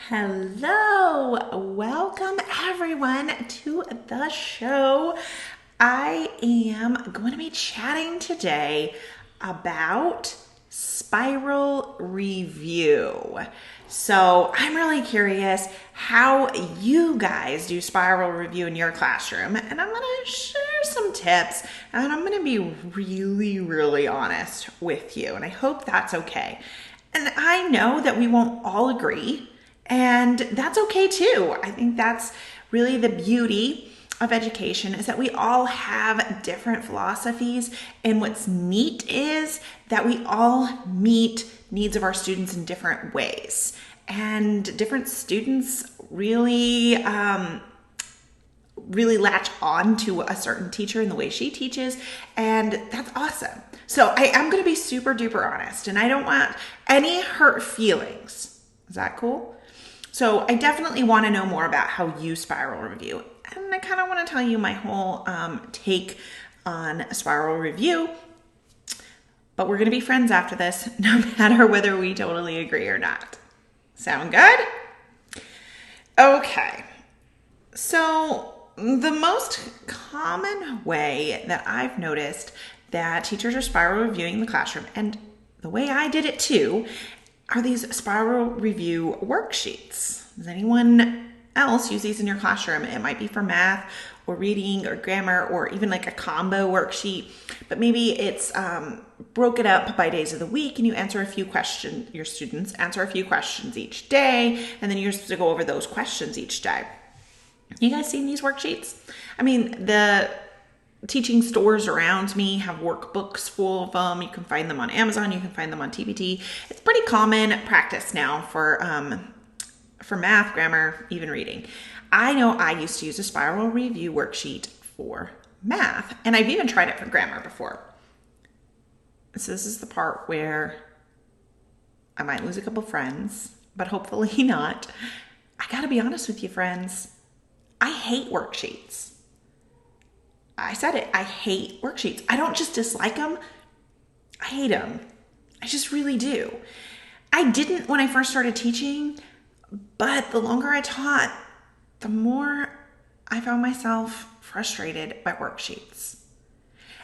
Hello, welcome everyone to the show. I am going to be chatting today about spiral review. So I'm really curious how you guys do spiral review in your classroom, and I'm going to share some tips, and I'm going to be really honest with you, and I hope that's okay. And I know that we won't all agree, and that's okay too. I think that's really the beauty of education, is that we all have different philosophies, and what's neat is that we all meet needs of our students in different ways, and different students really latch on to a certain teacher and the way she teaches, and that's awesome. So I am going to be super duper honest, and I don't want any hurt feelings. Is that cool? So I definitely want to know more about how you spiral review, and I kind of want to tell you my whole take on spiral review. But we're going to be friends after this, no matter whether we totally agree or not. Sound good? Okay. So the most common way that I've noticed that teachers are spiral reviewing the classroom, and the way I did it too, are these spiral review worksheets. Does anyone else use these in your classroom? It might be for math or reading or grammar, or even like a combo worksheet, but maybe it's broken up by days of the week, and you answer a few questions, your students answer a few questions each day, and then you're supposed to go over those questions each day. You guys seen these worksheets? I mean, the teaching stores around me have workbooks full of them. You can find them on Amazon. You can find them on TPT. It's pretty common practice now for math, grammar, even reading. I know I used to use a spiral review worksheet for math, and I've even tried it for grammar before. So this is the part where I might lose a couple friends, but hopefully not. I gotta be honest with you, friends. I hate worksheets. I said it. I hate worksheets. I don't just dislike them. I hate them. I just really do. I didn't when I first started teaching, but the longer I taught, the more I found myself frustrated by worksheets.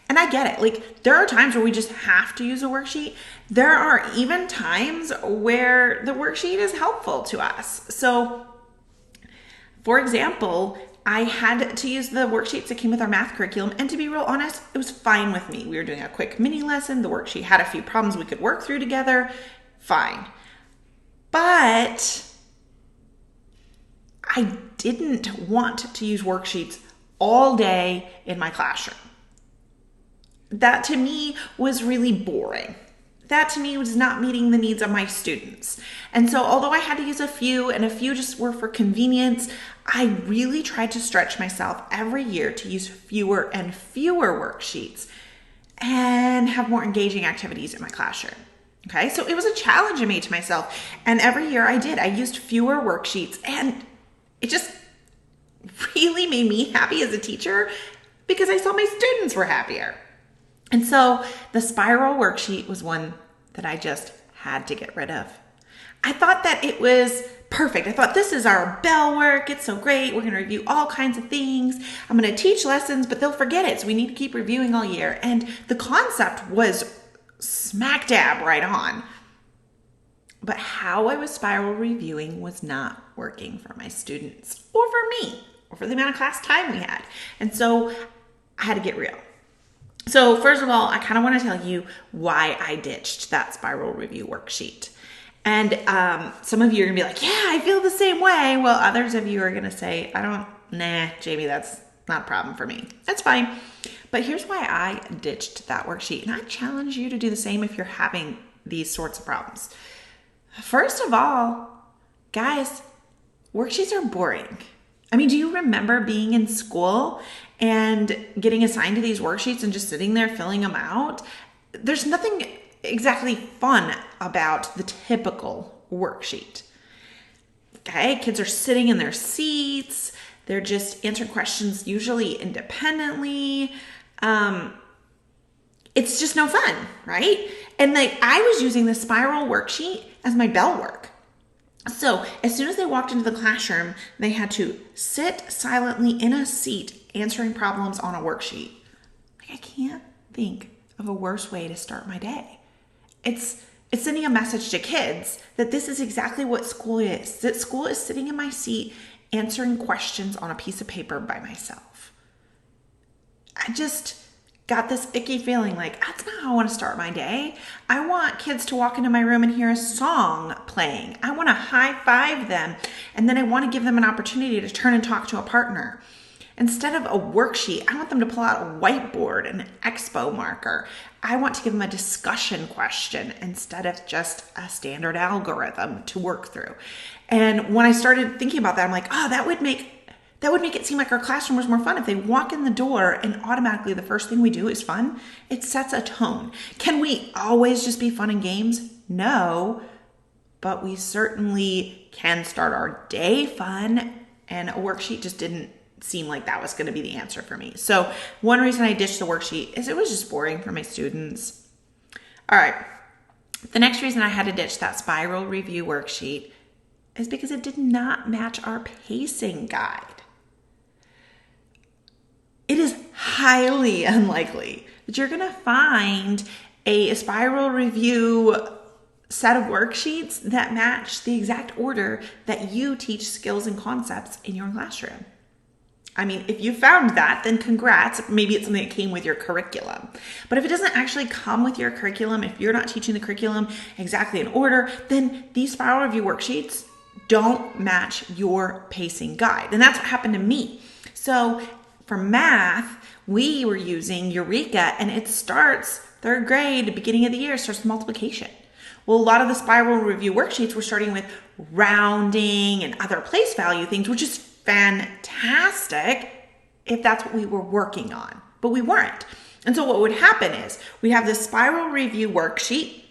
And I get it. Like, there are times where we just have to use a worksheet. There are even times where the worksheet is helpful to us. So, for example, I had to use the worksheets that came with our math curriculum, and to be real honest, it was fine with me. We were doing a quick mini lesson. The worksheet had a few problems we could work through together. Fine. But I didn't want to use worksheets all day in my classroom. That to me was really boring. That to me was not meeting the needs of my students. And so although I had to use a few, and a few just were for convenience, I really tried to stretch myself every year to use fewer and fewer worksheets and have more engaging activities in my classroom. Okay, so it was a challenge I made to myself. And every year I did. I used fewer worksheets, and it just really made me happy as a teacher because I saw my students were happier. And so the spiral worksheet was one that I just had to get rid of. I thought that it was perfect. I thought, this is our bell work. It's so great. We're going to review all kinds of things. I'm going to teach lessons, but they'll forget it. So we need to keep reviewing all year. And the concept was smack dab right on. But how I was spiral reviewing was not working for my students, or for me, or for the amount of class time we had. And so I had to get real. So first of all, I kind of want to tell you why I ditched that spiral review worksheet. And some of you are going to be like, yeah, I feel the same way. Well, others of you are going to say, Jamie, that's not a problem for me. That's fine. But here's why I ditched that worksheet. And I challenge you to do the same if you're having these sorts of problems. First of all, guys, worksheets are boring. I mean, do you remember being in school and getting assigned to these worksheets and just sitting there filling them out? There's nothing exactly fun about the typical worksheet. Okay, kids are sitting in their seats. They're just answering questions usually independently. It's just no fun, right? And I was using the spiral worksheet as my bell work. So as soon as they walked into the classroom, they had to sit silently in a seat answering problems on a worksheet. Like, I can't think of a worse way to start my day. It's sending a message to kids that this is exactly what school is. That school is sitting in my seat answering questions on a piece of paper by myself. I just got this icky feeling like, that's not how I want to start my day. I want kids to walk into my room and hear a song playing. I want to high five them, and then I want to give them an opportunity to turn and talk to a partner. Instead of a worksheet, I want them to pull out a whiteboard and an expo marker. I want to give them a discussion question instead of just a standard algorithm to work through. And when I started thinking about that, I'm like, that would make it seem like our classroom was more fun. If they walk in the door and automatically the first thing we do is fun, it sets a tone. Can we always just be fun and games? No, but we certainly can start our day fun, and a worksheet just didn't seem like that was going to be the answer for me. So one reason I ditched the worksheet is it was just boring for my students. All right. The next reason I had to ditch that spiral review worksheet is because it did not match our pacing guide. It is highly unlikely that you're going to find a spiral review set of worksheets that match the exact order that you teach skills and concepts in your classroom. I mean, if you found that, then congrats. Maybe it's something that came with your curriculum. But if it doesn't actually come with your curriculum, if you're not teaching the curriculum exactly in order, then these spiral review worksheets don't match your pacing guide. And that's what happened to me. So for math, we were using Eureka, and it starts third grade, beginning of the year, starts with multiplication. Well, a lot of the spiral review worksheets were starting with rounding and other place value things, which is fantastic if that's what we were working on, but we weren't. And so what would happen is we have this spiral review worksheet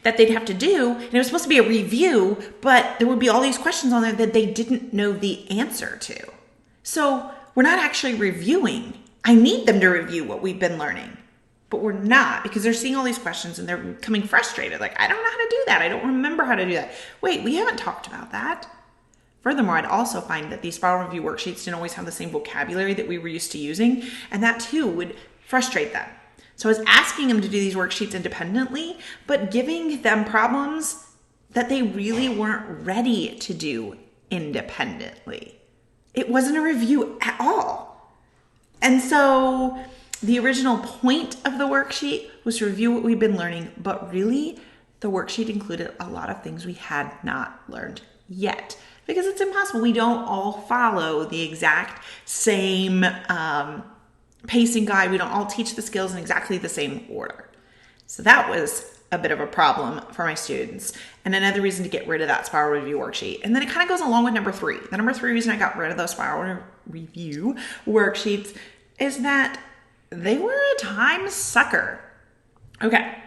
that they'd have to do, and it was supposed to be a review, but there would be all these questions on there that they didn't know the answer to. So we're not actually reviewing. I need them to review what we've been learning, but we're not, because they're seeing all these questions and they're becoming frustrated. Like, I don't know how to do that. I don't remember how to do that. Wait, we haven't talked about that. Furthermore, I'd also find that these spiral review worksheets didn't always have the same vocabulary that we were used to using, and that too would frustrate them. So I was asking them to do these worksheets independently, but giving them problems that they really weren't ready to do independently. It wasn't a review at all. And so the original point of the worksheet was to review what we've been learning, but really the worksheet included a lot of things we had not learned yet. Because it's impossible. We don't all follow the exact same pacing guide. We don't all teach the skills in exactly the same order. So that was a bit of a problem for my students, and another reason to get rid of that spiral review worksheet. And then it kind of goes along with number 3. The number 3 reason I got rid of those spiral review worksheets is that they were a time sucker. Okay,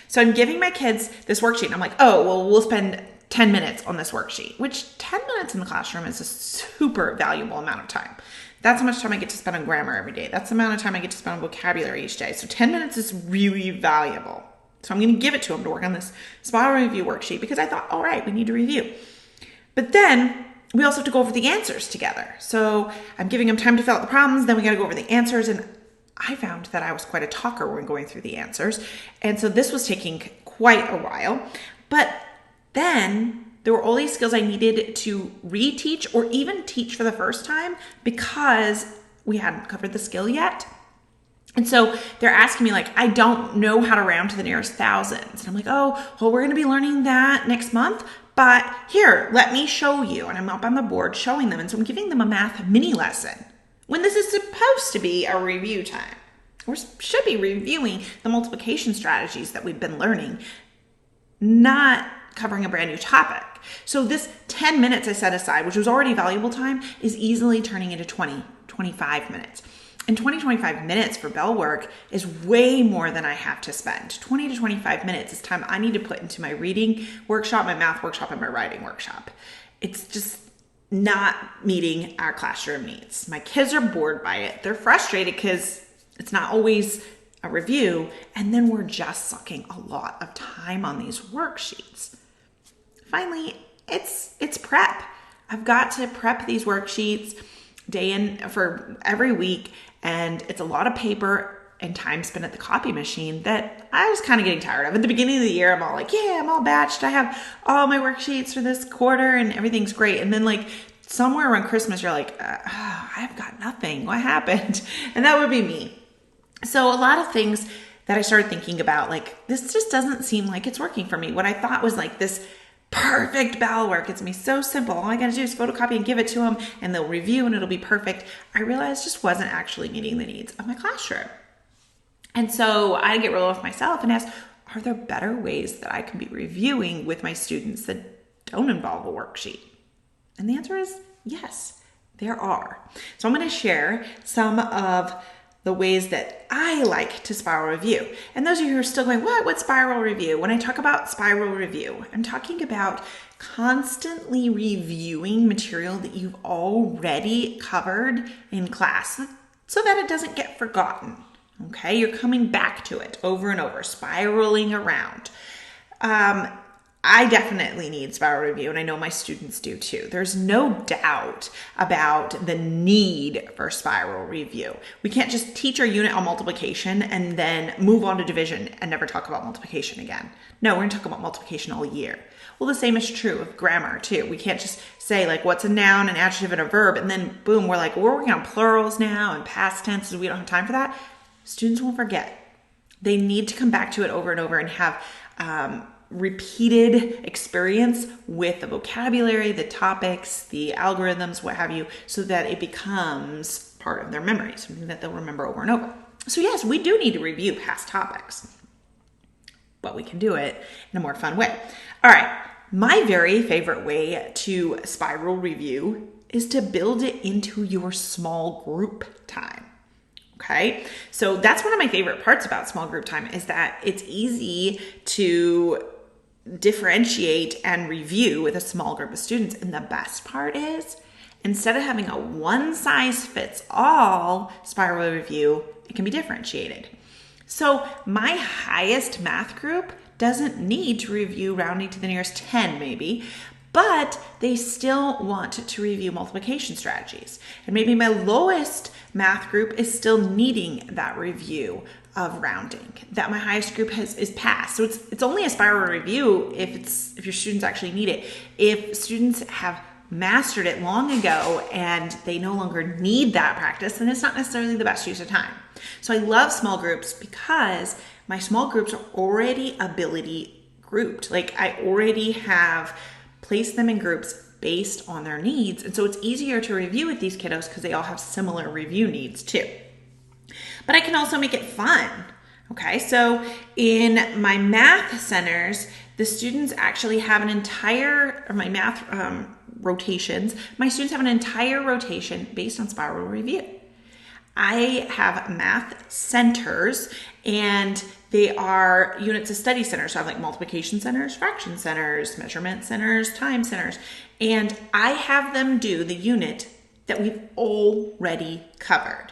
so I'm giving my kids this worksheet, and I'm like, we'll spend 10 minutes on this worksheet, which 10 minutes in the classroom is a super valuable amount of time. That's how much time I get to spend on grammar every day. That's the amount of time I get to spend on vocabulary each day. So 10 minutes is really valuable. So I'm going to give it to them to work on this spiral review worksheet because I thought, all right, we need to review. But then we also have to go over the answers together. So I'm giving them time to fill out the problems. Then we got to go over the answers. And I found that I was quite a talker when going through the answers. And so this was taking quite a while. But then there were all these skills I needed to reteach or even teach for the first time because we hadn't covered the skill yet. And so they're asking me like, I don't know how to round to the nearest thousands. And I'm like, we're going to be learning that next month. But here, let me show you. And I'm up on the board showing them. And so I'm giving them a math mini lesson when this is supposed to be a review time. We should be reviewing the multiplication strategies that we've been learning, not covering a brand new topic. So this 10 minutes I set aside, which was already valuable time, is easily turning into 25 minutes. And 25 minutes for bell work is way more than I have to spend. 20 to 25 minutes is time I need to put into my reading workshop, my math workshop, and my writing workshop. It's just not meeting our classroom needs. My kids are bored by it. They're frustrated because it's not always a review. And then we're just sucking a lot of time on these worksheets. Finally, it's prep. I've got to prep these worksheets day in for every week, and it's a lot of paper and time spent at the copy machine that I was kind of getting tired of. At the beginning of the year, I'm all like, yeah, I'm all batched. I have all my worksheets for this quarter and everything's great. And then like somewhere around Christmas, you're like, I've got nothing. What happened? And that would be me. So a lot of things that I started thinking about, like, this just doesn't seem like it's working for me. What I thought was like this perfect bowel work. It's gonna be so simple. All I gotta do is photocopy and give it to them and they'll review and it'll be perfect. I realized just wasn't actually meeting the needs of my classroom. And so I get real with myself and ask, are there better ways that I can be reviewing with my students that don't involve a worksheet? And the answer is yes, there are. So I'm going to share some of the ways that I like to spiral review. And those of you who are still going, what's spiral review? When I talk about spiral review, I'm talking about constantly reviewing material that you've already covered in class so that it doesn't get forgotten. Okay, you're coming back to it over and over, spiraling around. I definitely need spiral review, and I know my students do too. There's no doubt about the need for spiral review. We can't just teach our unit on multiplication and then move on to division and never talk about multiplication again. No, we're going to talk about multiplication all year. Well, the same is true of grammar too. We can't just say like what's a noun, an adjective, and a verb, and then boom, we're like, we're working on plurals now and past tenses. We don't have time for that. Students won't forget. They need to come back to it over and over and have repeated experience with the vocabulary, the topics, the algorithms, what have you, so that it becomes part of their memory, something that they'll remember over and over. So yes, we do need to review past topics, but we can do it in a more fun way. All right, my very favorite way to spiral review is to build it into your small group time. Okay, so that's one of my favorite parts about small group time is that it's easy to differentiate and review with a small group of students. And the best part is, instead of having a one-size-fits-all spiral review, it can be differentiated. So my highest math group doesn't need to review rounding to the nearest 10 maybe, but they still want to review multiplication strategies. And maybe my lowest math group is still needing that review of rounding that my highest group is passed. So it's only a spiral review if your students actually need it. If students have mastered it long ago and they no longer need that practice, then it's not necessarily the best use of time. So I love small groups because my small groups are already ability grouped. Like I already have placed them in groups based on their needs. And so it's easier to review with these kiddos because they all have similar review needs too. But I can also make it fun. Okay, so in my math centers, the students actually have an entire, or my math rotations, my students have an entire rotation based on spiral review. I have math centers and they are units of study centers. So I have like multiplication centers, fraction centers, measurement centers, time centers. And I have them do the unit that we've already covered.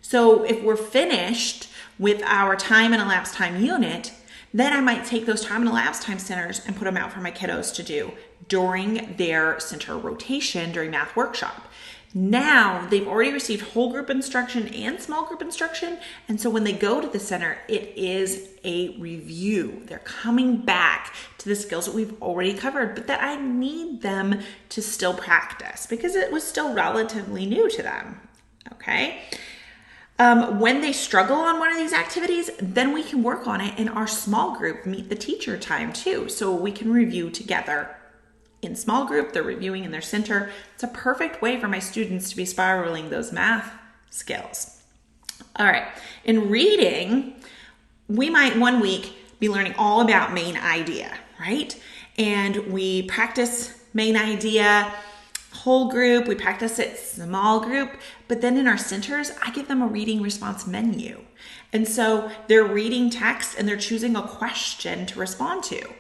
So if we're finished with our time and elapsed time unit, then I might take those time and elapsed time centers and put them out for my kiddos to do during their center rotation during math workshop. Now they've already received whole group instruction and small group instruction. And so when they go to the center, it is a review. They're coming back to the skills that we've already covered, but that I need them to still practice because it was still relatively new to them. Okay. When they struggle on one of these activities, then we can work on it in our small group, meet the teacher time too. So we can review together. In small group, they're reviewing in their center. It's a perfect way for my students to be spiraling those math skills. All right, in reading, we might one week be learning all about main idea, right? And we practice main idea, whole group, we practice it small group, but then in our centers, I give them a reading response menu. And so they're reading text and they're choosing a question to respond to.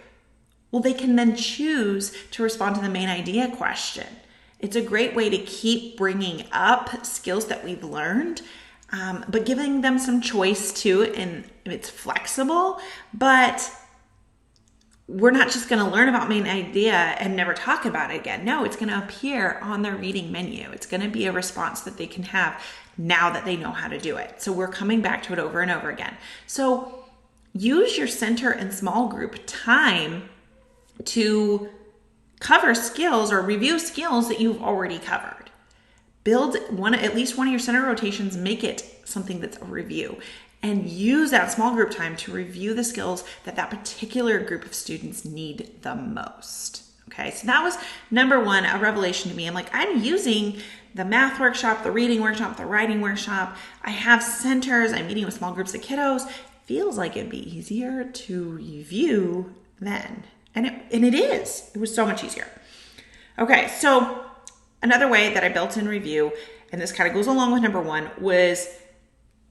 Well, they can then choose to respond to the main idea question. It's a great way to keep bringing up skills that we've learned, but giving them some choice too, and it's flexible, but we're not just going to learn about main idea and never talk about it again. No, it's going to appear on their reading menu. It's going to be a response that they can have now that they know how to do it. So we're coming back to it over and over again. So use your center and small group time to cover skills or review skills that you've already covered. Build at least one of your center rotations, make it something that's a review, and use that small group time to review the skills that that particular group of students need the most. Okay, so that was number one, a revelation to me. I'm like, I'm using the math workshop, the reading workshop, the writing workshop. I have centers, I'm meeting with small groups of kiddos. Feels like it'd be easier to review then. And it is. It was so much easier. Okay, so another way that I built in review, and this kind of goes along with number one, was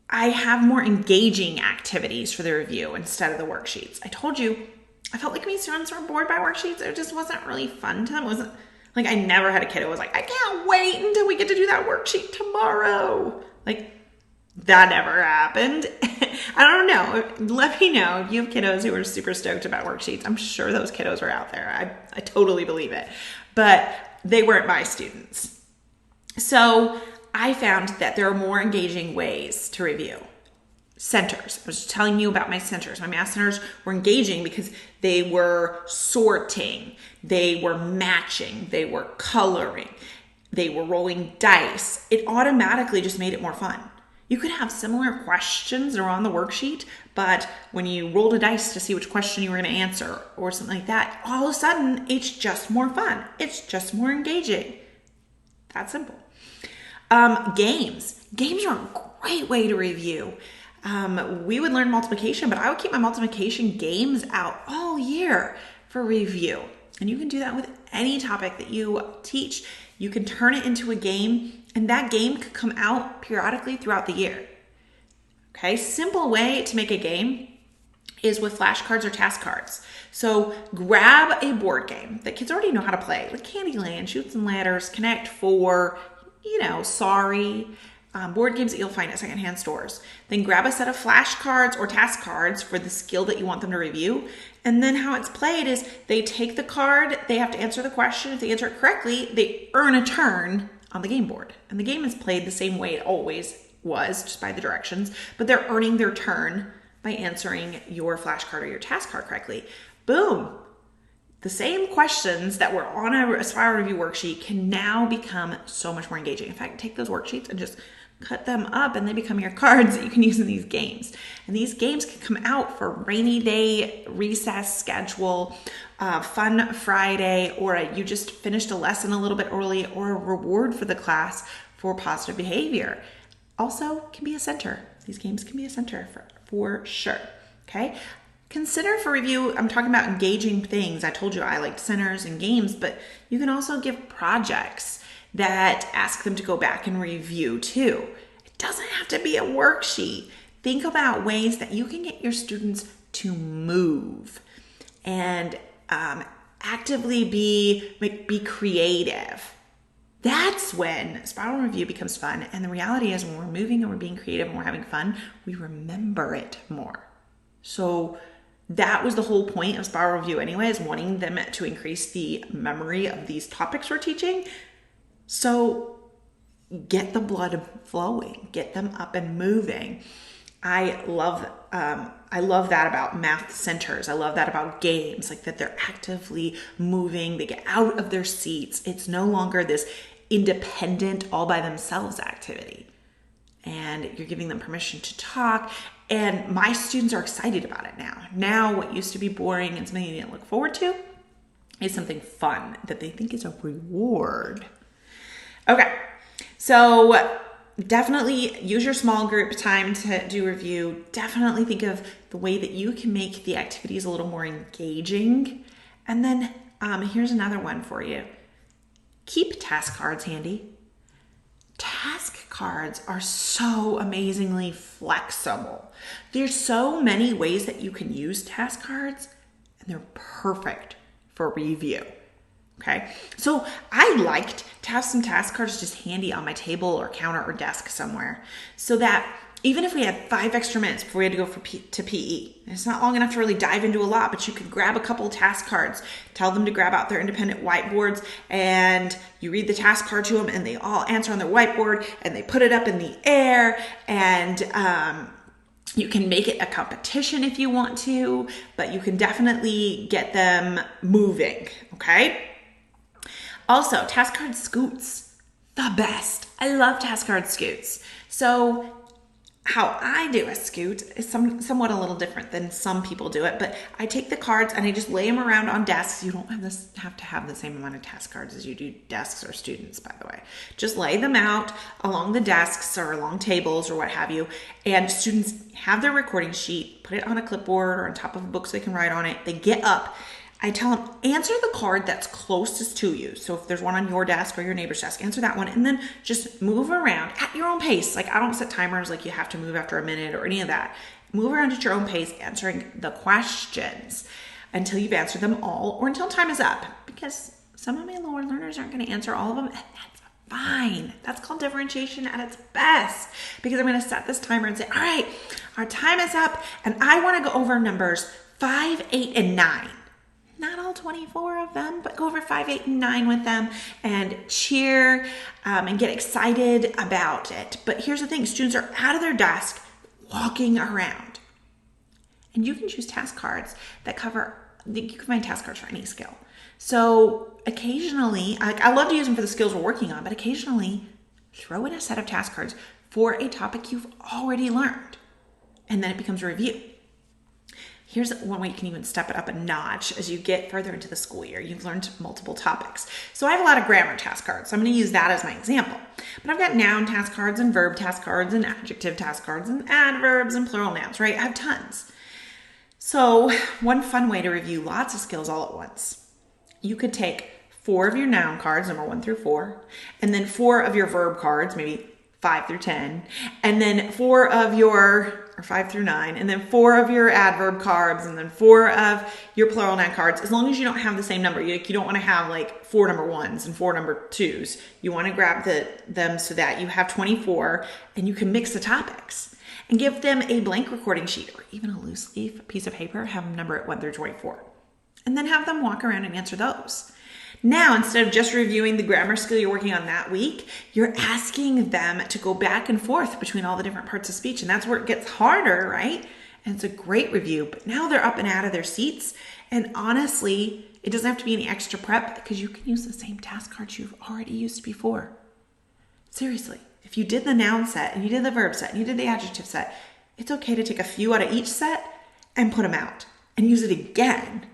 I have more engaging activities for the review instead of the worksheets. I told you, I felt like my students were bored by worksheets. It just wasn't really fun to them. It wasn't like I never had a kid who was like, I can't wait until we get to do that worksheet tomorrow. Like that never happened. I don't know. Let me know if you have kiddos who are super stoked about worksheets. I'm sure those kiddos are out there. I totally believe it. But they weren't my students. So I found that there are more engaging ways to review. Centers. I was telling you about my centers. My math centers were engaging because they were sorting, they were matching, they were coloring, they were rolling dice. It automatically just made it more fun. You could have similar questions that are on the worksheet, but when you rolled a dice to see which question you were going to answer or something like that, all of a sudden it's just more fun. It's just more engaging. That simple. Games. Games are a great way to review. We would learn multiplication, but I would keep my multiplication games out all year for review. And you can do that with any topic that you teach. You can turn it into a game, and that game could come out periodically throughout the year. Okay, simple way to make a game is with flashcards or task cards. So grab a board game that kids already know how to play, like Candyland, Chutes and Ladders, Connect Four, Sorry, board games that you'll find at secondhand stores. Then grab a set of flashcards or task cards for the skill that you want them to review. And then how it's played is they take the card, they have to answer the question. If they answer it correctly, they earn a turn on the game board. And the game is played the same way it always was, just by the directions, but they're earning their turn by answering your flashcard or your task card correctly. Boom. The same questions that were on a spiral review worksheet can now become so much more engaging. In fact, take those worksheets and just cut them up and they become your cards that you can use in these games. And these games can come out for rainy day, recess schedule, fun Friday, or you just finished a lesson a little bit early, or a reward for the class for positive behavior. Also can be a center. These games can be a center for sure. Okay. Consider for review, I'm talking about engaging things. I told you I liked centers and games, but you can also give projects that ask them to go back and review too. It doesn't have to be a worksheet. Think about ways that you can get your students to move and actively be creative. That's when spiral review becomes fun. And the reality is when we're moving and we're being creative and we're having fun, we remember it more. So that was the whole point of spiral review anyway, is wanting them to increase the memory of these topics we're teaching. So get the blood flowing, get them up and moving. I love that about math centers. I love that about games, like that they're actively moving, they get out of their seats. It's no longer this independent, all by themselves activity. And you're giving them permission to talk. And my students are excited about it now. Now what used to be boring and something they didn't look forward to is something fun that they think is a reward. Okay, so definitely use your small group time to do review. Definitely think of the way that you can make the activities a little more engaging. And then here's another one for you. Keep task cards handy. Task cards are so amazingly flexible. There's so many ways that you can use task cards, and they're perfect for review. Okay, so I liked to have some task cards just handy on my table or counter or desk somewhere, so that even if we had 5 extra minutes before we had to go to PE, it's not long enough to really dive into a lot, but you could grab a couple of task cards, tell them to grab out their independent whiteboards, and you read the task card to them, and they all answer on their whiteboard, and they put it up in the air, and you can make it a competition if you want to, but you can definitely get them moving, okay? Also, task card scoots, the best. I love task card scoots. So how I do a scoot is somewhat a little different than some people do it, but I take the cards and I just lay them around on desks. You don't have to have the same amount of task cards as you do desks or students, by the way. Just lay them out along the desks or along tables or what have you, and students have their recording sheet, put it on a clipboard or on top of a book so they can write on it. They get up. I tell them, answer the card that's closest to you. So if there's one on your desk or your neighbor's desk, answer that one, and then just move around at your own pace. Like, I don't set timers like you have to move after a minute or any of that. Move around at your own pace, answering the questions until you've answered them all or until time is up. Because some of my lower learners aren't going to answer all of them, and that's fine. That's called differentiation at its best, because I'm going to set this timer and say, all right, our time is up, and I want to go over numbers 5, 8, and 9. Not all 24 of them, but go over 5, 8, and 9 with them and cheer and get excited about it. But here's the thing, students are out of their desk walking around. And you can choose task cards that cover, you can find task cards for any skill. So occasionally, I love to use them for the skills we're working on, but occasionally throw in a set of task cards for a topic you've already learned. And then it becomes a review. Here's one way you can even step it up a notch as you get further into the school year. You've learned multiple topics. So I have a lot of grammar task cards. So I'm going to use that as my example. But I've got noun task cards and verb task cards and adjective task cards and adverbs and plural nouns, right? I have tons. So one fun way to review lots of skills all at once. You could take 4 of your noun cards, number 1 through 4, and then 4 of your verb cards, maybe 5 through 10, and then 4 of your, or 5 through 9, and then 4 of your adverb cards, and then 4 of your plural noun cards, as long as you don't have the same number. You don't want to have like 4 number 1s and 4 number 2s. You want to grab them so that you have 24, and you can mix the topics. And give them a blank recording sheet, or even a loose leaf piece of paper, have them number it 1 through 24. And then have them walk around and answer those. Now, instead of just reviewing the grammar skill you're working on that week, you're asking them to go back and forth between all the different parts of speech. And that's where it gets harder, right? And it's a great review. But now they're up and out of their seats. And honestly, it doesn't have to be any extra prep, because you can use the same task cards you've already used before. Seriously, if you did the noun set and you did the verb set and you did the adjective set, it's okay to take a few out of each set and put them out and use it again.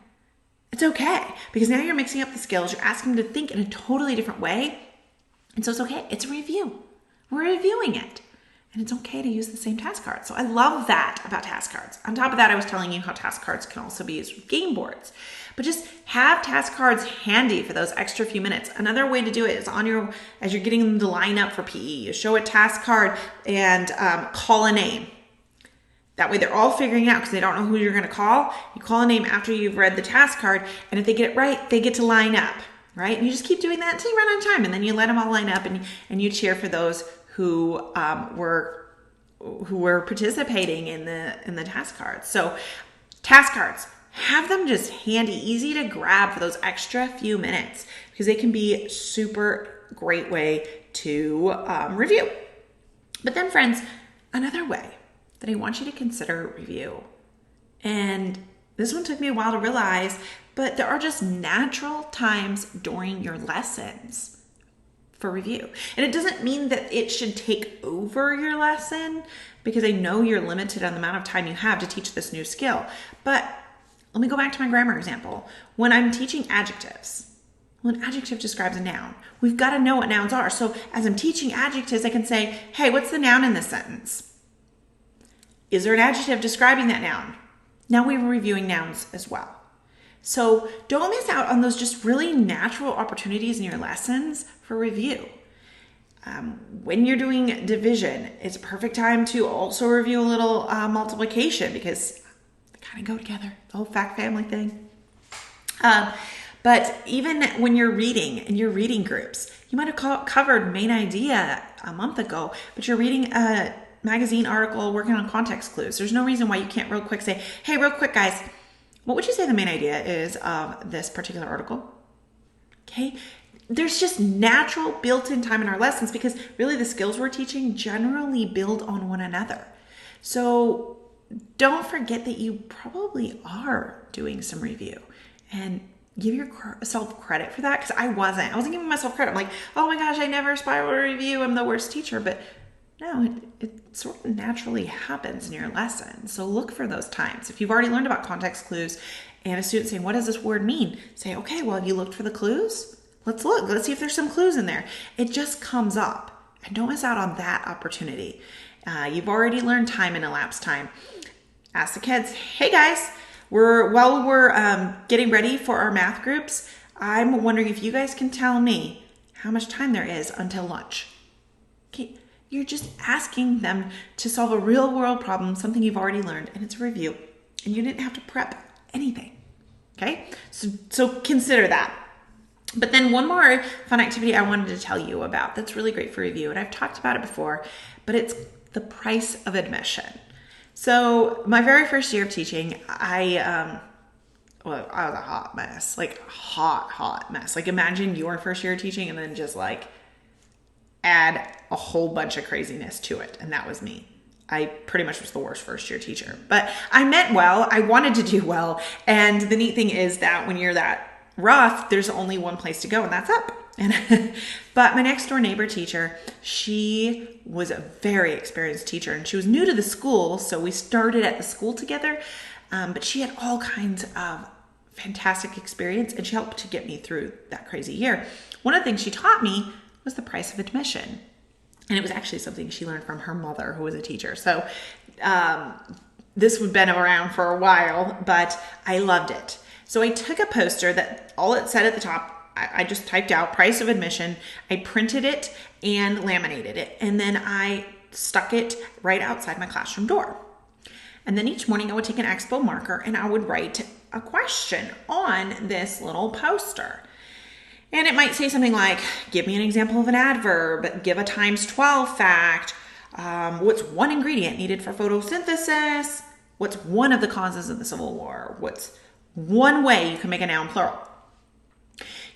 It's okay, because now you're mixing up the skills. You're asking them to think in a totally different way. And so it's okay. It's a review. We're reviewing it. And it's okay to use the same task cards. So I love that about task cards. On top of that, I was telling you how task cards can also be used with game boards. But just have task cards handy for those extra few minutes. Another way to do it is as you're getting them to line up for PE, you show a task card and call a name. That way they're all figuring out, because they don't know who you're going to call. You call a name after you've read the task card, and if they get it right, they get to line up, right? And you just keep doing that until you run out of time, and then you let them all line up, and you cheer for those who were participating in the task cards. So task cards, have them just handy, easy to grab for those extra few minutes, because they can be super great way to review. But then, friends, another way that I want you to consider review, and this one took me a while to realize, but there are just natural times during your lessons for review. And it doesn't mean that it should take over your lesson, because I know you're limited on the amount of time you have to teach this new skill. But let me go back to my grammar example. When I'm teaching adjectives, well, an adjective describes a noun. We've got to know what nouns are. So as I'm teaching adjectives, I can say, hey, what's the noun in this sentence? Is there an adjective describing that noun? Now we're reviewing nouns as well. So don't miss out on those just really natural opportunities in your lessons for review. When you're doing division, it's a perfect time to also review a little multiplication, because they kind of go together, the whole fact family thing. But even when you're reading in your reading groups, you might have covered main idea a month ago, but you're reading a magazine article working on context clues. There's no reason why you can't real quick say, hey, real quick, guys, what would you say the main idea is of this particular article? Okay. There's just natural built-in time in our lessons because really the skills we're teaching generally build on one another. So don't forget that you probably are doing some review and give yourself credit for that, because I wasn't giving myself credit. I'm like, oh my gosh, I never aspire to review. I'm the worst teacher. But no, it sort of naturally happens in your lesson. So look for those times. If you've already learned about context clues and a student saying, what does this word mean? Say, okay, well, have you looked for the clues? Let's look. Let's see if there's some clues in there. It just comes up. And don't miss out on that opportunity. You've already learned time and elapsed time. Ask the kids, hey guys, while we're getting ready for our math groups, I'm wondering if you guys can tell me how much time there is until lunch. Okay, you're just asking them to solve a real world problem, something you've already learned, and it's a review, and you didn't have to prep anything. Okay, so consider that. But then one more fun activity I wanted to tell you about that's really great for review, and I've talked about it before, but it's the price of admission. So my very first year of teaching, I was a hot mess, like hot mess. Like imagine your first year of teaching and then just like add a whole bunch of craziness to it. And that was me. I pretty much was the worst first year teacher, but I meant well. I wanted to do well. And the neat thing is that when you're that rough, there's only one place to go, and that's up. But my next door neighbor teacher, she was a very experienced teacher, and she was new to the school, so we started at the school together, but she had all kinds of fantastic experience, and she helped to get me through that crazy year. One of the things she taught me was the price of admission, and it was actually something she learned from her mother, who was a teacher. So this had been around for a while, but I loved it. So I took a poster that all it said at the top, I just typed out price of admission. I printed it and laminated it. And then I stuck it right outside my classroom door. And then each morning I would take an Expo marker and I would write a question on this little poster. And it might say something like, give me an example of an adverb, give a times 12 fact, what's one ingredient needed for photosynthesis, what's one of the causes of the Civil War, what's one way you can make a noun plural.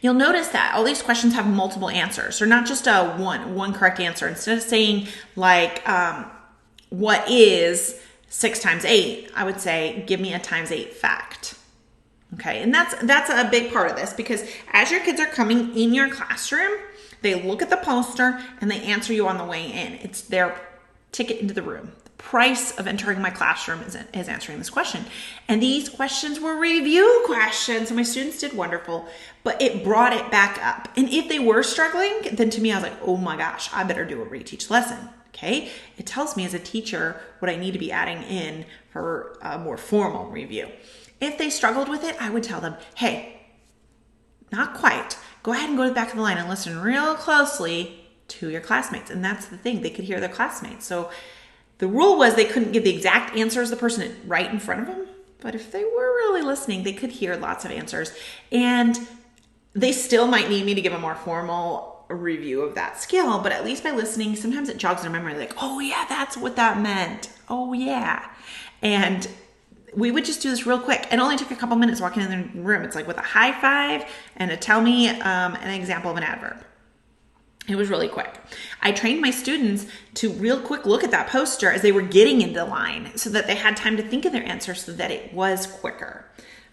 You'll notice that all these questions have multiple answers. They're not just a one correct answer. Instead of saying like, what is 6 times 8? I would say, give me a times 8 fact. Okay, and that's a big part of this, because as your kids are coming in your classroom, they look at the poster and they answer you on the way in. It's their ticket into the room. Price of entering my classroom is answering this question. And these questions were review questions. So my students did wonderful, but it brought it back up. And if they were struggling, then to me, I was like, oh my gosh, I better do a reteach lesson. Okay. It tells me as a teacher what I need to be adding in for a more formal review. If they struggled with it, I would tell them, hey, not quite. Go ahead and go to the back of the line and listen real closely to your classmates. And that's the thing. They could hear their classmates. So the rule was they couldn't give the exact answer as the person right in front of them, but if they were really listening, they could hear lots of answers. And they still might need me to give a more formal review of that skill, but at least by listening, sometimes it jogs their memory, like, oh yeah, that's what that meant. Oh yeah. And we would just do this real quick. It only took a couple minutes walking in the room. It's like with a high five and a tell me an example of an adverb. It was really quick. I trained my students to real quick look at that poster as they were getting into the line so that they had time to think of their answer so that it was quicker.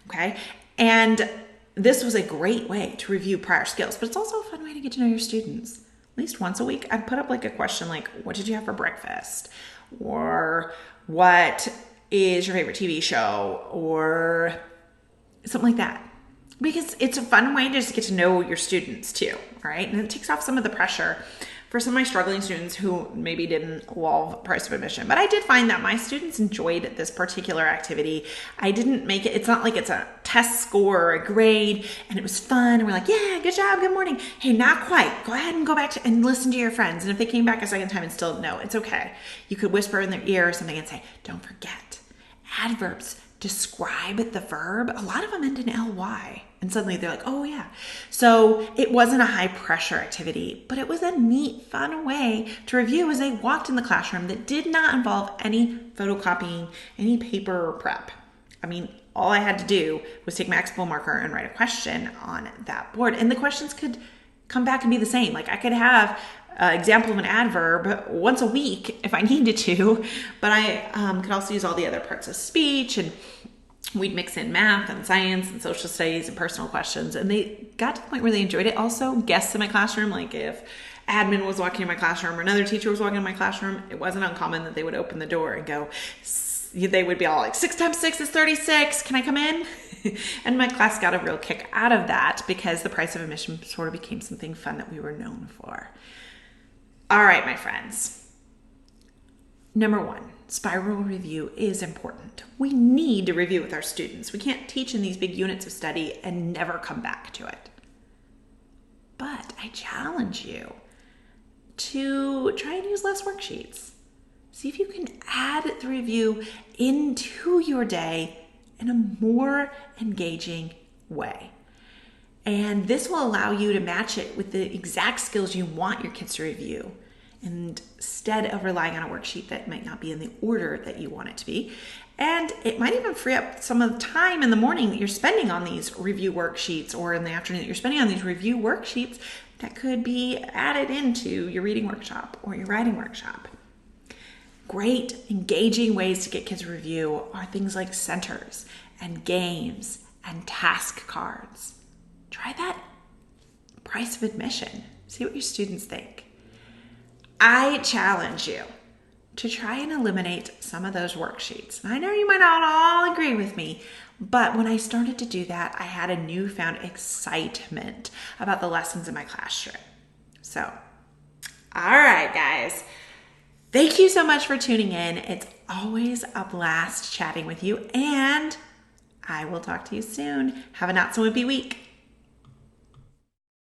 Okay. And this was a great way to review prior skills, but it's also a fun way to get to know your students. At least once a week, I'd put up like a question like, what did you have for breakfast? Or what is your favorite TV show? Or something like that. Because it's a fun way to just get to know your students too, all right? And it takes off some of the pressure for some of my struggling students who maybe didn't love price of admission. But I did find that my students enjoyed this particular activity. I didn't make it, it's not like it's a test score or a grade, and it was fun. And we're like, yeah, good job, good morning. Hey, not quite. Go ahead and go back and listen to your friends. And if they came back a second time and still no, it's okay. You could whisper in their ear or something and say, don't forget, adverbs describe the verb, a lot of them end in ly. And suddenly they're like, oh yeah. So it wasn't a high pressure activity, but it was a neat, fun way to review as they walked in the classroom that did not involve any photocopying, any paper prep. I mean, all I had to do was take my Expo marker and write a question on that board. And the questions could come back and be the same. Like I could have an example of an adverb once a week if I needed to, but I could also use all the other parts of speech, and we'd mix in math and science and social studies and personal questions. And they got to the point where they enjoyed it. Also, guests in my classroom, like if admin was walking in my classroom or another teacher was walking in my classroom, it wasn't uncommon that they would open the door and go, they would be all like, 6 times 6 is 36. Can I come in? And my class got a real kick out of that because the price of admission sort of became something fun that we were known for. All right, my friends. Number 1, spiral review is important. We need to review with our students. We can't teach in these big units of study and never come back to it. But I challenge you to try and use less worksheets. See if you can add the review into your day in a more engaging way. And this will allow you to match it with the exact skills you want your kids to review, instead of relying on a worksheet that might not be in the order that you want it to be. And it might even free up some of the time in the morning that you're spending on these review worksheets, or in the afternoon that you're spending on these review worksheets, that could be added into your reading workshop or your writing workshop. Great, engaging ways to get kids to review are things like centers and games and task cards. Try that price of admission. See what your students think. I challenge you to try and eliminate some of those worksheets. I know you might not all agree with me, but when I started to do that, I had a newfound excitement about the lessons in my classroom. So, all right, guys. Thank you so much for tuning in. It's always a blast chatting with you, and I will talk to you soon. Have a not so wimpy week.